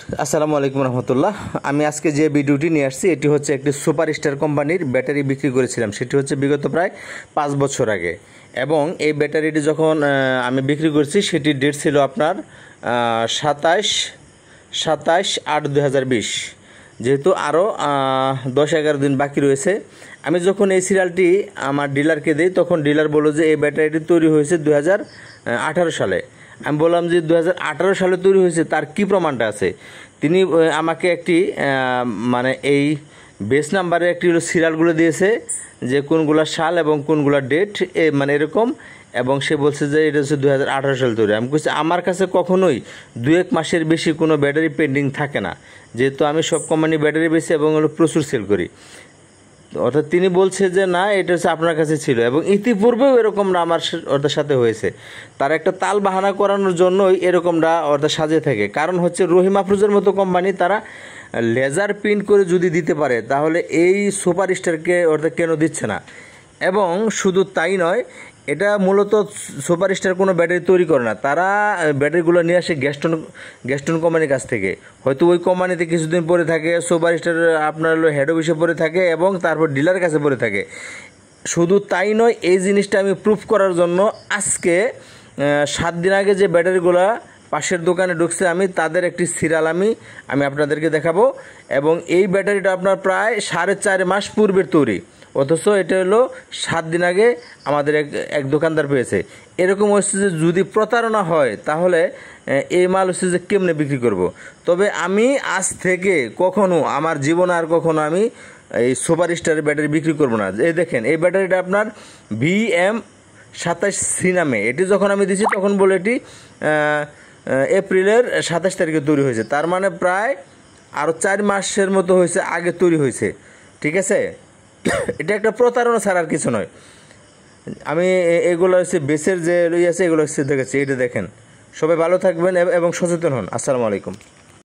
আসসালামু আলাইকুম রহমতুল্লাহ। আমি আজকে যে ভিডিওটি নিয়ে আসছি এটি হচ্ছে একটি সুপারস্টার কোম্পানির ব্যাটারি বিক্রি করেছিলাম। সেটি হচ্ছে বিগত প্রায় 5 বছর আগে, এবং এই ব্যাটারিটি যখন আমি বিক্রি করছি সেটির ডেট ছিল আপনার 27/8/2020। যেহেতু আরও 10-11 দিন বাকি রয়েছে, আমি যখন এই সিরিয়ালটি আমার ডিলারকে দিই তখন ডিলার বলল যে এই ব্যাটারিটি তৈরি হয়েছে 2018 সালে। আমি বললাম যে 2018 সালে তৈরি হয়েছে, তার কি প্রমাণটা আছে? তিনি আমাকে একটি মানে এই বেস নাম্বারে একটি সিরিয়ালগুলো দিয়েছে, যে কোনগুলো সাল এবং কোনগুলো ডেট মানে এরকম, এবং সে বলছে যে এটা হচ্ছে 2018 সাল তৈরি। আমি বলছি আমার কাছে কখনোই 2-1 মাসের বেশি কোনো ব্যাটারি পেন্ডিং থাকে না, যেহেতু আমি সব কোম্পানি ব্যাটারি বেশি এবং প্রচুর সেল করি। অর্থাৎ তিনি বলছে যে না, এটা হচ্ছে আপনার কাছে ছিল, এবং ইতিপূর্বেও এরকমটা আমার ওদের সাথে হয়েছে। তার একটা তাল বাহানা করানোর জন্যই এরকমটা ওদের সাজে থাকে। কারণ হচ্ছে রহিম আফরোজের মতো কোম্পানি, তারা লেজার প্রিন্ট করে যদি দিতে পারে তাহলে এই সুপারস্টারকে ওদের কেন দিচ্ছে না? এবং শুধু তাই নয়, এটা মূলত সুপারস্টার কোনো ব্যাটারি তৈরি করে না, তারা ব্যাটারিগুলো নিয়ে আসে গ্যাস্টন কোম্পানির কাছ থেকে। হয়তো ওই কোম্পানিতে কিছুদিন পরে থাকে, সুপারস্টার আপনার হেড অফিসে পড়ে থাকে এবং তারপর ডিলার কাছে পড়ে থাকে। শুধু তাই নয়, এই জিনিসটা আমি প্রুফ করার জন্য আজকে 7 দিন আগে যে ব্যাটারিগুলো পাশের দোকানে ঢুকছে, আমি তাদের একটি সিরিয়াল আমি আপনাদেরকে দেখাবো। এবং এই ব্যাটারিটা আপনার প্রায় 4.5 মাস পূর্বের তৈরি, অথচ এটা হলো 7 দিন আগে আমাদের এক দোকানদার পেয়েছে। এরকম হচ্ছে যে যদি প্রতারণা হয় তাহলে এই মাল হচ্ছে যে কেমনে বিক্রি করব। তবে আমি আজ থেকে কখনো আমার জীবনে আর কখনো আমি এই সুপারস্টারের ব্যাটারি বিক্রি করব না। এই দেখেন, এই ব্যাটারিটা আপনার BM27C নামে। এটি যখন আমি দিছি তখন বলে এটি এপ্রিলের 27 তারিখে তৈরি হয়েছে, তার মানে প্রায় আরও 4 মাসের মতো হয়েছে আগে তৈরি হয়েছে। ঠিক আছে, এটা একটা প্রতারণা ছাড়া আর কিছু নয়। আমি এগুলো হচ্ছে বেসের যে লই আছে এগুলো হচ্ছে দেখেছি, এটা দেখেন। সবাই ভালো থাকবেন এবং সচেতন হন। আসসালামু আলাইকুম।